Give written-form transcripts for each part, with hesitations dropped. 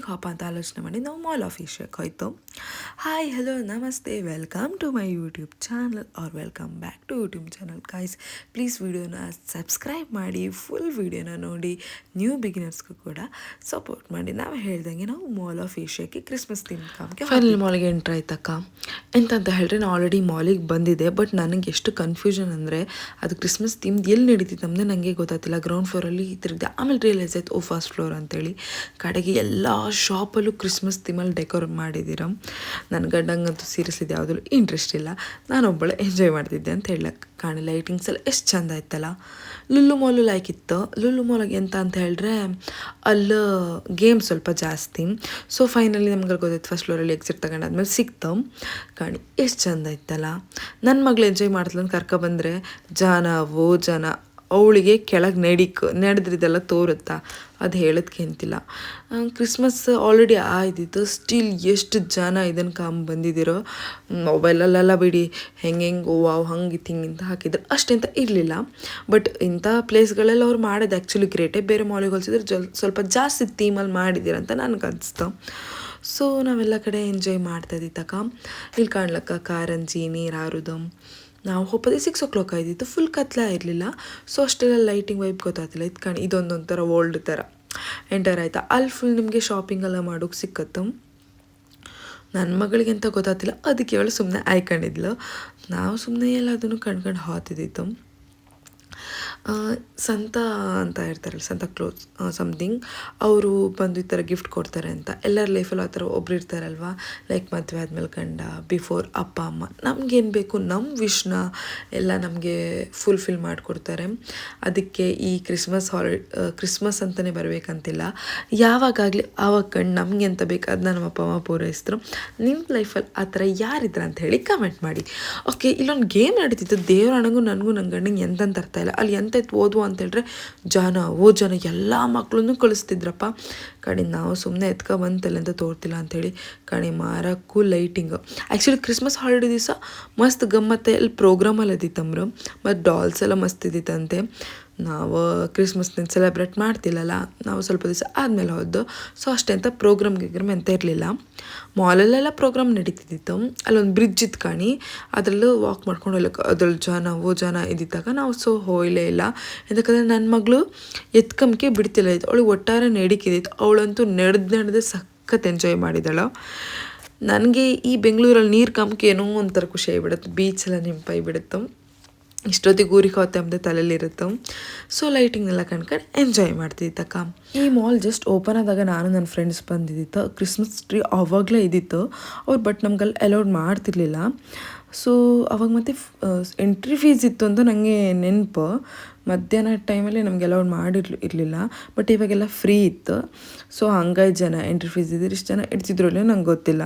ಎಲ್ಲಿಗೆ ಹೋಪ ಅಂತ ಆಲೋಚನೆ ಮಾಡಿ ನಾವು ಮಾಲ್ ಆಫ್ ಏಷ್ಯಾಕ್ಕೆ ಹೋಯ್ತು. ಹಾಯ್ ಹಲೋ ನಮಸ್ತೆ, welcome to my YouTube channel or welcome back to YouTube channel. Guys please ವಿಡಿಯೋನ ಸಬ್ಸ್ಕ್ರೈಬ್ ಮಾಡಿ, ಫುಲ್ ವಿಡಿಯೋನ ನೋಡಿ, ನ್ಯೂ ಬಿಗಿನರ್ಸ್ಗೂ ಕೂಡ ಸಪೋರ್ಟ್ ಮಾಡಿ. ನಾವು ಹೇಳ್ದಂಗೆ ನಾವು ಮಾಲ್ ಆಫ್ ಏಷ್ಯಾಕ್ಕೆ ಕ್ರಿಸ್ಮಸ್ ಥೀಮ್ ಕಾಮ್ಗೆ ಫೈನಲ್ ಮಾಲ್ಗೆ ಎಂಟ್ರ್ ಆಯ್ತಕ್ಕ. ಎಂತಂತ ಹೇಳಿದ್ರೆ ನಾನು ಆಲ್ರೆಡಿ ಮಾಲಿಗೆ ಬಂದಿದ್ದೆ, ಬಟ್ ನನಗೆ ಎಷ್ಟು ಕನ್ಫ್ಯೂಷನ್ ಅಂದರೆ ಅದು ಕ್ರಿಸ್ಮಸ್ ಥೀಮ್ ಎಲ್ಲಿ ನಡೀತಿತ್ತು ಅಂದರೆ ನನಗೆ ಗೊತ್ತಾಗ್ತಿಲ್ಲ. ಗ್ರೌಂಡ್ ಫ್ಲೋರಲ್ಲಿ ತಿರುಗಿದೆ, ಆಮೇಲೆ ರಿಯಲೈಸ್ ಆಯ್ತು ಫಸ್ಟ್ ಫ್ಲೋರ್ ಅಂತೇಳಿ. ಕಡೆಗೆ ಎಲ್ಲ ಶಾಪಲ್ಲೂ ಕ್ರಿಸ್ಮಸ್ ಥೀಮಲ್ಲಿ ಡೆಕೋರ್ ಮಾಡಿದ್ದೀರ. ನನ್ನ ಗಂಡಂಗಂತೂ ಸೀರಿಯಸ್ಲಿ ಯಾವುದೂ ಇಂಟ್ರೆಸ್ಟ್ ಇಲ್ಲ, ನಾನೊಬ್ಬಳೆ ಎಂಜಾಯ್ ಮಾಡ್ತಿದ್ದೆ ಅಂತ ಹೇಳಕ್ಕೆ ಕಾಣಿ. ಲೈಟಿಂಗ್ಸ್ ಎಲ್ಲ ಎಷ್ಟು ಚೆಂದ ಆಯ್ತಲ್ಲ. ಲುಲ್ಲು ಮಾಲು ಲೈಕ್ ಇತ್ತು. ಲುಲ್ಲು ಮಾಲಿಗೆ ಎಂತ ಅಂತ ಹೇಳಿದ್ರೆ ಅಲ್ಲಿ ಗೇಮ್ ಸ್ವಲ್ಪ ಜಾಸ್ತಿ. ಸೊ ಫೈನಲಿ ನಮ್ಗೆ ಗೊತ್ತಾಯ್ತು ಫಸ್ಟ್ ಫ್ಲೋರಲ್ಲಿ ಎಕ್ಸಿಟ್ ತಗೊಂಡಾದ್ಮೇಲೆ ಸಿಕ್ತು ಕಾಣಿ. ಎಷ್ಟು ಚೆಂದ ಆಯ್ತಲ್ಲ. ನನ್ನ ಮಗಳು ಎಂಜಾಯ್ ಮಾಡ್ತಲಂತ ಕರ್ಕೊಬಂದರೆ ಜನ ಅವಳಿಗೆ ಕೆಳಗೆ ನಡೆದ್ರಿದೆಲ್ಲ ತೋರುತ್ತಾ, ಅದು ಹೇಳೋದಕ್ಕೆ ಅಂತಿಲ್ಲ. ಕ್ರಿಸ್ಮಸ್ ಆಲ್ರೆಡಿ ಆಯ್ದಿತ್ತು, ಸ್ಟಿಲ್ ಎಷ್ಟು ಜನ ಇದನ್ನು ಬಂದಿದ್ದೀರೋ. ಮೊಬೈಲಲ್ಲೆಲ್ಲ ಬಿಡಿ ಹೆಂಗೆ ವಾವ್ ಹಂಗಿತ್ತು ಹಿಂಗಿಂತ ಹಾಕಿದ್ರು, ಅಷ್ಟೆಂತ ಇರಲಿಲ್ಲ. ಬಟ್ ಇಂಥ ಪ್ಲೇಸ್ಗಳೆಲ್ಲ ಅವ್ರು ಮಾಡೋದು ಆ್ಯಕ್ಚುಲಿ ಗ್ರೇಟೇ. ಬೇರೆ ಮಾಲಿಗೆ ಹೋಲಿಸಿದ್ರೆ ಸ್ವಲ್ಪ ಜಾಸ್ತಿ ಥೀಮಲ್ಲಿ ಮಾಡಿದ್ದೀರಂತ ನನಗೆ ಅನಿಸ್ತು. ಸೊ ನಾವೆಲ್ಲ ಕಡೆ ಎಂಜಾಯ್ ಮಾಡ್ತಾಯಿದ್ದಿತ್ತಕ್ಕ. ಇಲ್ಲಿ ಕಾಣ್ಲಕ್ಕ ಕಾರಂಜಿ, ನೀರು ಹಾರೋದು. ನಾವು ಹೋಗೋದೇ 6 o'clock ಆಯ್ತಿತ್ತು, ಫುಲ್ ಕತ್ಲ ಇರಲಿಲ್ಲ. ಸೊ ಅಷ್ಟೆಲ್ಲ ಲೈಟಿಂಗ್ ವೈಬ್ ಗೊತ್ತಾಗ್ತಿಲ್ಲ. ಇದು ಇದೊಂದೊಂಥರ ಓಲ್ಡ್ ಥರ ಎಂಟರ್ ಆಯ್ತಾ. ಅಲ್ಲಿ ಫುಲ್ ನಿಮಗೆ ಶಾಪಿಂಗ್ ಎಲ್ಲ ಮಾಡೋಕ್ಕೆ ಸಿಕ್ಕತ್ತು. ನನ್ನ ಮಗಳಿಗೆ ಅಂತ ಗೊತ್ತಾಗ್ತಿಲ್ಲ, ಅದಕ್ಕೆ ಅವಳು ಸುಮ್ಮನೆ ಆಯ್ಕೊಂಡಿದ್ಲು. ನಾವು ಸುಮ್ಮನೆ ಎಲ್ಲದನ್ನು ಕಣ್ಕೊಂಡು ಹಾತಿದ್ದಿತ್ತು. ಸಂತ ಅಂತ ಇರ್ತಾರಲ್ಲ, ಸಂತ ಕ್ಲೋಸ್ ಸಮಥಿಂಗ್, ಅವರು ಬಂದು ಈ ಥರ ಗಿಫ್ಟ್ ಕೊಡ್ತಾರೆ ಅಂತ. ಎಲ್ಲರ ಲೈಫಲ್ಲಿ ಆ ಥರ ಒಬ್ರು ಇರ್ತಾರಲ್ವ, ಲೈಕ್ ಮದುವೆ ಆದಮೇಲೆ ಗಂಡ, ಬಿಫೋರ್ ಅಪ್ಪ ಅಮ್ಮ, ನಮಗೇನು ಬೇಕು ನಮ್ಮ ವಿಶ್ನ ಎಲ್ಲ ನಮಗೆ ಫುಲ್ಫಿಲ್ ಮಾಡಿಕೊಡ್ತಾರೆ. ಅದಕ್ಕೆ ಈ ಕ್ರಿಸ್ಮಸ್ ಅಂತಲೇ ಬರಬೇಕಂತಿಲ್ಲ, ಯಾವಾಗಲಿ ಆವಾಗ ಕಂಡು ನಮಗೆ ಅಂತ ಬೇಕು ಅದನ್ನ ನಮ್ಮ ಅಪ್ಪ ಅಮ್ಮ ಪೂರೈಸಿದ್ರು. ನಿಮ್ಮ ಲೈಫಲ್ಲಿ ಆ ಥರ ಯಾರಿದ್ರ ಅಂತ ಹೇಳಿ ಕಮೆಂಟ್ ಮಾಡಿ. ಓಕೆ, ಇಲ್ಲೊಂದು ಗೇಮ್ ನಡೀತಿತ್ತು, ದೇವ್ರ ಹಣಗೂ ನನಗೂ ನನ್ನ ಗಂಡಂಗೆ ಎಂತಂತ ಅರ್ಥ ಇಲ್ಲ. ಅಲ್ಲಿ ಎಂತ ಓದುವ ಅಂತೇಳಿದ್ರೆ ಜನ ಎಲ್ಲ ಮಕ್ಕಳನ್ನು ಕಳಿಸ್ತಿದ್ರಪ್ಪ. ಕಣಿ ನಾವು ಸುಮ್ಮನೆ ಬಂತಲ್ಲ ಅಂತ ತೋರ್ತಿಲ್ಲ ಅಂಥೇಳಿ ಕಣಿ ಮಾರಕ್ಕೂ ಲೈಟಿಂಗು. ಆ್ಯಕ್ಚುಲಿ ಕ್ರಿಸ್ಮಸ್ ಹಾಲಿಡೇ ದಿವಸ ಮಸ್ತ್ ಗಮ್ಮತ್ತೆ ಎಲ್ಲಿ ಪ್ರೋಗ್ರಾಮಲ್ಲಿ ಇದ್ದಿತ್ತಂಬ್ರು, ಮತ್ತು ಡಾಲ್ಸ್ ಎಲ್ಲ ಮಸ್ತ್ ಇದ್ದಿತ್ತಂತೆ. ನಾವು ಕ್ರಿಸ್ಮಸ್ನ ಸೆಲೆಬ್ರೇಟ್ ಮಾಡ್ತಿಲ್ಲಲ್ಲ, ನಾವು ಸ್ವಲ್ಪ ದಿವಸ ಆದಮೇಲೆ ಹೋದ್ದು. ಸೊ ಅಷ್ಟೆಂತ ಪ್ರೋಗ್ರಾಮ್ ಅಂತ ಇರಲಿಲ್ಲ. ಮಾಲಲ್ಲೆಲ್ಲ ಪ್ರೋಗ್ರಾಮ್ ನಡೀತಿದ್ದಿತ್ತು. ಅಲ್ಲೊಂದು ಬ್ರಿಡ್ಜ್ ಇತ್ತು ಕಾಣಿ, ಅದರಲ್ಲೂ ವಾಕ್ ಮಾಡ್ಕೊಂಡು ಹೋಗ್ಲಿಕ್ಕೆ ಅದ್ರಲ್ಲಿ ಜನ ಇದ್ದಿದ್ದಾಗ ನಾವು ಹೋಗಲೇ ಇಲ್ಲ. ಯಾಕಂದರೆ ನನ್ನ ಮಗಳು ಎತ್ಕಂಬಕ್ಕೆ ಬಿಡ್ತಿಲ್ಲ ಇತ್ತು, ಅವಳಿಗೆ ಒಟ್ಟಾರೆ ನಡಿಕಿದ್ದಿತ್ತು. ಅವಳಂತೂ ನಡೆದೇ ಸಖತ್ ಎಂಜಾಯ್ ಮಾಡಿದಳು. ನನಗೆ ಈ ಬೆಂಗಳೂರಲ್ಲಿ ನೀರು ಕಮ್ಕೆ ಏನೋ ಒಂಥರ ಖುಷಿ ಆಗಿಬಿಡುತ್ತೆ, ಬೀಚೆಲ್ಲ ನೆಂಪಾಗಿ ಬಿಡುತ್ತೆ. ಇಷ್ಟೊತ್ತಿಗೆ ಊರಿಗೆ ಹೋಗ್ತಾ ಅಂಬುದೇ ತಲೆಯಲ್ಲಿರುತ್ತೆ. So ಲೈಟಿಂಗ್ನೆಲ್ಲ ಕಣ್ಕೊಂಡು enjoy ಮಾಡ್ತಿದ್ದಕ್ಕ. ಈ ಮಾಲ್ ಜಸ್ಟ್ ಓಪನ್ ಆದಾಗ ನಾನು ನನ್ನ ಫ್ರೆಂಡ್ಸ್ ಬಂದಿದ್ದಿತ್ತು. ಕ್ರಿಸ್ಮಸ್ ಟ್ರೀ ಆವಾಗಲೇ ಇದ್ದಿತ್ತು ಅವ್ರು, ಬಟ್ ನಮ್ಗಲ್ಲಿ ಅಲೌಡ್ ಮಾಡ್ತಿರ್ಲಿಲ್ಲ. ಸೊ ಅವಾಗ ಮತ್ತೆ ಎಂಟ್ರಿ ಫೀಸ್ ಇತ್ತು ಅಂತ ನನಗೆ ನೆನಪು. ಮಧ್ಯಾಹ್ನ ಟೈಮಲ್ಲಿ ನಮ್ಗೆ ಅಲೌಡ್ ಇರಲಿಲ್ಲ, ಬಟ್ ಇವಾಗೆಲ್ಲ ಫ್ರೀ ಇತ್ತು. ಸೊ ಹಂಗಾಗಿ ಜನ ಎಂಟ್ರಿ ಫೀಸ್ ಇದ್ದಿದ್ದು ಇಷ್ಟು ಜನ ಇಡ್ತಿದ್ರು ಇಲ್ಲ ನಂಗೆ ಗೊತ್ತಿಲ್ಲ.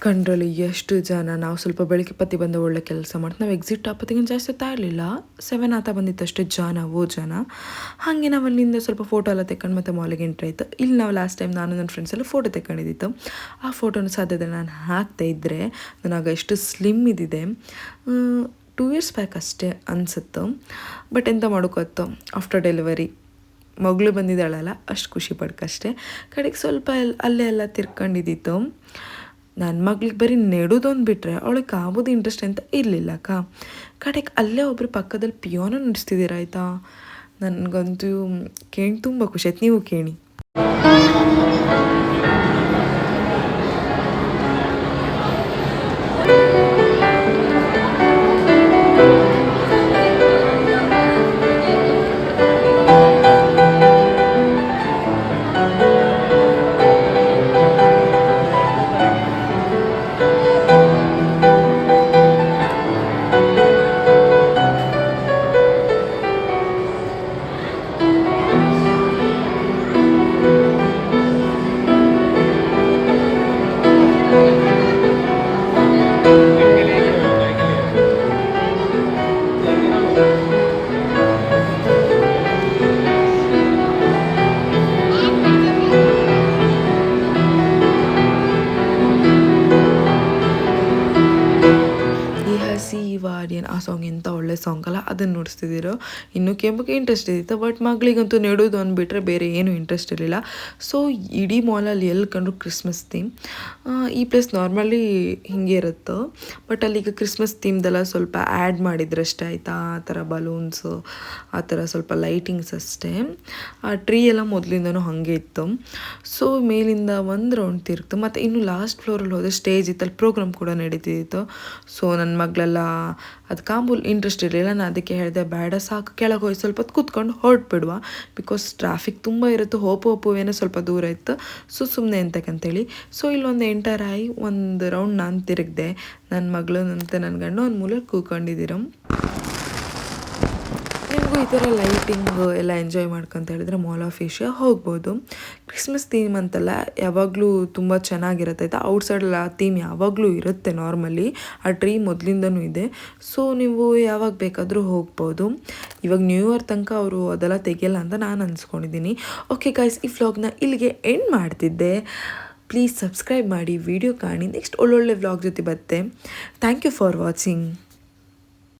ಕಂಡ್ರಲ್ಲಿ ಎಷ್ಟು ಜನ. ನಾವು ಸ್ವಲ್ಪ ಬೆಳಿಗ್ಗೆ ಪತ್ತಿ ಬಂದ ಒಳ್ಳೆ ಕೆಲಸ ಮಾಡ್ತೀವಿ. ನಾವು ಎಕ್ಸಿಟ್ ಆಪತ್ತಿಗೆ ಜಾಸ್ತಿ ಹೊತ್ತು ಇರಲಿಲ್ಲ, 7 ಆತ ಬಂದಿತ್ತು ಅಷ್ಟೇ ಜನ. ಹಾಗೆ ನಾವು ಅಲ್ಲಿಂದ ಸ್ವಲ್ಪ ಫೋಟೋ ಎಲ್ಲ ತೆಕ್ಕೊಂಡು ಮತ್ತೆ ಮಾಲಿಗೆ ಎಂಟ್ರಿ ಆಯಿತು. ಇಲ್ಲಿ ನಾವು ಲಾಸ್ಟ್ ಟೈಮ್ ನಾನು ನನ್ನ ಫ್ರೆಂಡ್ಸ್ ಎಲ್ಲ ಫೋಟೋ ತೆಕ್ಕೊಂಡಿದ್ದಿತ್ತು. ಆ ಫೋಟೋನ ಸಾಧ್ಯತೆ ನಾನು ಹಾಕ್ತಾ ಇದ್ದರೆ ನನಗೆ ಎಷ್ಟು ಸ್ಲಿಮ್ ಇದ್ದಿದೆ. 2 ಇಯರ್ಸ್ ಬ್ಯಾಕ್ ಅಷ್ಟೇ ಅನಿಸುತ್ತೆ. ಬಟ್ ಎಂತ ಮಾಡೋಕ್ಕತ್ತು, ಆಫ್ಟರ್ ಡೆಲಿವರಿ ಮಗಳು ಬಂದಿದ್ದಾಳಲ್ಲ, ಅಷ್ಟು ಖುಷಿ ಪಡ್ಕಷ್ಟೇ. ಕಡೆಗೆ ಸ್ವಲ್ಪ ಅಲ್ಲೇ ಎಲ್ಲ ತಿರ್ಕೊಂಡಿದ್ದಿತ್ತು. ನನ್ನ ಮಗಳಿಗೆ ಬರೀ ನೆಡೋದೊಂದು ಬಿಟ್ಟರೆ ಅವಳಿಗೆ ಆಗೋದು ಇಂಟ್ರೆಸ್ಟ್ ಅಂತ ಇರಲಿಲ್ಲ ಕಡೆಗೆ ಅಲ್ಲೇ ಒಬ್ಬರು ಪಕ್ಕದಲ್ಲಿ ಪಿಯೋನ ನುಡಿಸ್ತಿದ್ದೀರ ಆಯಿತಾ. ನನಗಂತೂ ಕೇಳಿ ತುಂಬ ಖುಷಿ ಆಯ್ತು. ನೀವು ಕೇಳಿ. ವಾಡಿಯನ್ ಆ ಸಾಂಗ್ ಎಂಥ ಒಳ್ಳೆ ಸಾಂಗ್ ಅಲ್ಲ, ಅದನ್ನು ನುಡಿಸ್ತಿದ್ದೀರೋ. ಇನ್ನು ಕೆಂಪಕ್ಕೆ ಇಂಟ್ರೆಸ್ಟ್ ಇದ್ದಿತ್ತು, ಬಟ್ ಮಗಳಿಗಂತೂ ನೆಡೋದು ಅಂದ್ಬಿಟ್ರೆ ಬೇರೆ ಏನೂ ಇಂಟ್ರೆಸ್ಟ್ ಇರಲಿಲ್ಲ. ಸೊ ಇಡೀ ಮಾಲಲ್ಲಿ ಎಲ್ಲಿ ಕಂಡ್ರು ಕ್ರಿಸ್ಮಸ್ ಥೀಮ್. ಈ ಪ್ಲೇಸ್ ನಾರ್ಮಲಿ ಹಿಂಗೆ ಇರುತ್ತೆ, ಬಟ್ ಅಲ್ಲಿಗ ಕ್ರಿಸ್ಮಸ್ ಥೀಮ್ದೆಲ್ಲ ಸ್ವಲ್ಪ ಆ್ಯಡ್ ಮಾಡಿದ್ರಷ್ಟೇ ಆಯಿತಾ. ಆ ಥರ ಬಲೂನ್ಸು, ಆ ಥರ ಸ್ವಲ್ಪ ಲೈಟಿಂಗ್ಸ್ ಅಷ್ಟೇ. ಆ ಟ್ರೀ ಎಲ್ಲ ಮೊದಲಿಂದನೂ ಹಾಗೆ ಇತ್ತು. ಸೊ ಮೇಲಿಂದ ಒಂದು ರೌಂಡ್ ತಿರುಗ್ತು. ಮತ್ತು ಇನ್ನು ಲಾಸ್ಟ್ ಫ್ಲೋರಲ್ಲಿ ಹೋದರೆ ಸ್ಟೇಜ್ ಇತ್ತಲ್ಲಿ ಪ್ರೋಗ್ರಾಮ್ ಕೂಡ ನಡೀತಿತ್ತು. ಸೊ ನನ್ನ ಮಗಳೆಲ್ಲ ಅದು ಕಾಂಬುಲ್ ಇಂಟ್ರೆಸ್ಟ್ ಇರಲಿಲ್ಲ. ನಾನು ಅದಕ್ಕೆ ಹೇಳಿದೆ, ಬೇಡ ಸಾಕು, ಕೆಳಗೆ ಹೋಗಿ ಸ್ವಲ್ಪ ಹೊತ್ತು ಕೂತ್ಕೊಂಡು ಹೊರಟ್ಬಿಡುವ, ಬಿಕಾಸ್ ಟ್ರಾಫಿಕ್ ತುಂಬ ಇರುತ್ತೆ. ಹೋಪುವೇನೋ ಸ್ವಲ್ಪ ದೂರ ಇತ್ತು. ಸೊ ಸುಮ್ಮನೆ ಎಂತಕ್ಕಂತೇಳಿ ಸೊ ಇಲ್ಲೊಂದು ಎಂಟರ್ ಆಗಿ ಒಂದು ರೌಂಡ್ ನಾನು ತಿರುಗಿದೆ. ನನ್ನ ಮಗಳು ಮತ್ತು ನನ್ನ ಗಂಡ ಒಂದು ಮೂಲೆ ಕೂತ್ಕೊಂಡಿದ್ದೀರ. ನಿಮಗೂ ಈ ಥರ ಲೈಟಿಂಗು ಎಲ್ಲ ಎಂಜಾಯ್ ಮಾಡ್ಕೊಂತ ಹೇಳಿದ್ರೆ ಮಾಲ್ ಆಫ್ ಏಷ್ಯಾ ಹೋಗ್ಬೋದು. ಕ್ರಿಸ್ಮಸ್ ಥೀಮ್ ಅಂತಲ್ಲ, ಯಾವಾಗಲೂ ತುಂಬ ಚೆನ್ನಾಗಿರುತ್ತೆ ಆಯಿತಾ. ಔಟ್ಸೈಡಲ್ಲಿ ಆ ಥೀಮ್ ಯಾವಾಗಲೂ ಇರುತ್ತೆ ನಾರ್ಮಲಿ. ಆ ಟ್ರೀ ಮೊದಲಿಂದನೂ ಇದೆ. ಸೊ ನೀವು ಯಾವಾಗ ಬೇಕಾದರೂ ಹೋಗ್ಬೋದು. ಇವಾಗ ನ್ಯೂ ಇಯರ್ ತನಕ ಅವರು ಅದೆಲ್ಲ ತೆಗಿಯಲ್ಲ ಅಂತ ನಾನು ಅನ್ಸ್ಕೊಂಡಿದ್ದೀನಿ. ಓಕೆ ಗೈಸ್, ಈ ವ್ಲಾಗ್ನ ಇಲ್ಲಿಗೆ ಎಂಡ್ ಮಾಡ್ತಿದ್ದೆ. ಪ್ಲೀಸ್ ಸಬ್ಸ್ಕ್ರೈಬ್ ಮಾಡಿ, ವಿಡಿಯೋ ಕಾಣಿ. ನೆಕ್ಸ್ಟ್ ಒಳ್ಳೊಳ್ಳೆ ವ್ಲಾಗ್ ಜೊತೆ ಬರುತ್ತೆ. Thank you for watching.